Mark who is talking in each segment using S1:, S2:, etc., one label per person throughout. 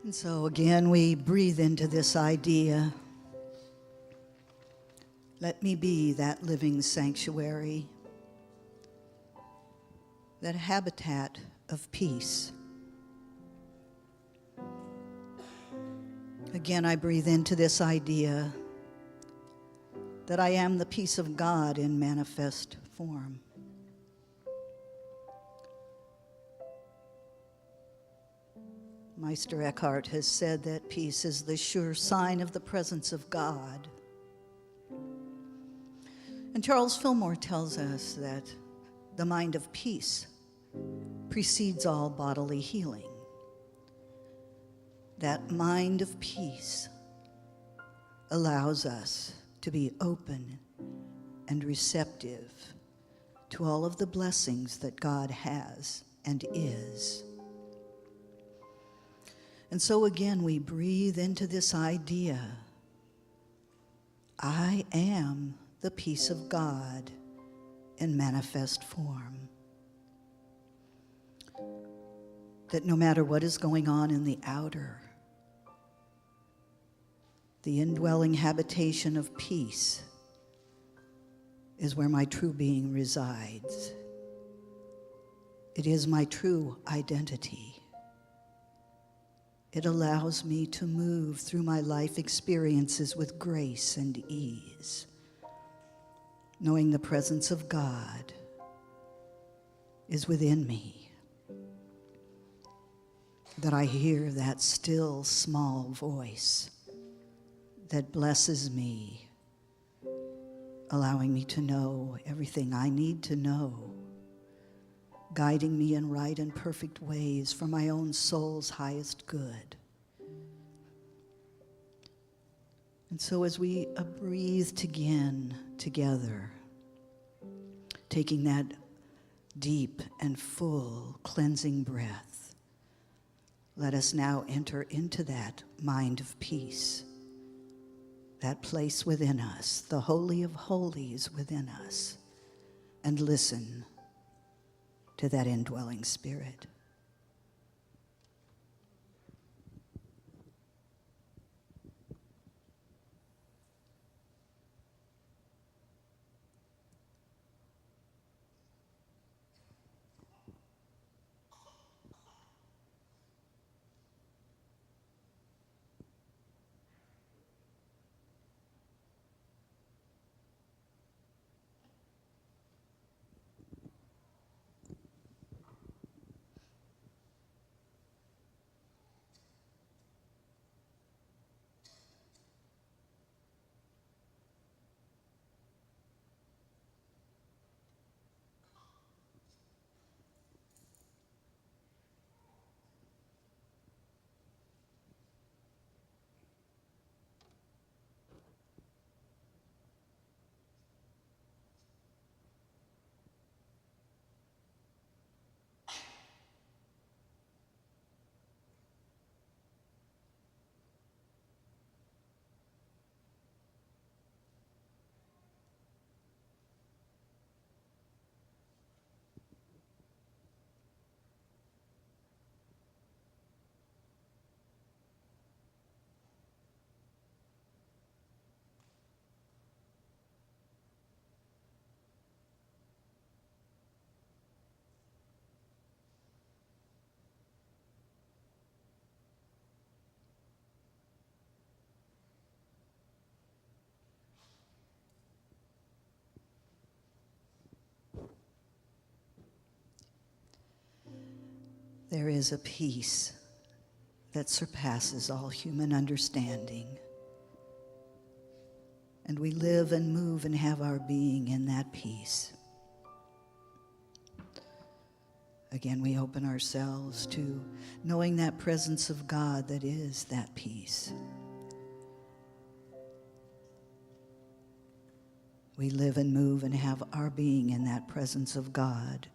S1: And so again, we breathe into this idea. Let me be that living sanctuary, that habitat of peace. Again, I breathe into this idea that I am the peace of God in manifest form. Meister Eckhart has said that peace is the sure sign of the presence of God. And Charles Fillmore tells us that the mind of peace precedes all bodily healing. That mind of peace allows us to be open and receptive to all of the blessings that God has and is. And so again, we breathe into this idea. I am the peace of God in manifest form. That no matter what is going on in the outer, the indwelling habitation of peace is where my true being resides. It is my true identity. It allows me to move through my life experiences with grace and ease, knowing the presence of God is within me, that I hear that still small voice that blesses me, allowing me to know everything I need to know, guiding me in right and perfect ways for my own soul's highest good. And so as we breathe again together, taking that deep and full cleansing breath, let us now enter into that mind of peace, that place within us, the Holy of Holies within us, and listen to that indwelling Spirit. There is a peace that surpasses all human understanding. And we live and move and have our being in that peace. Again, we open ourselves to knowing that presence of God that is that peace. We live and move and have our being in that presence of God,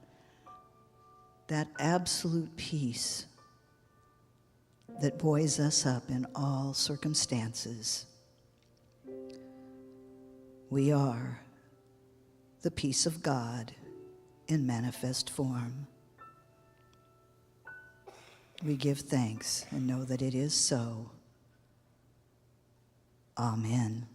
S1: that absolute peace that buoys us up in all circumstances. We are the peace of God in manifest form. We give thanks and know that it is so. Amen.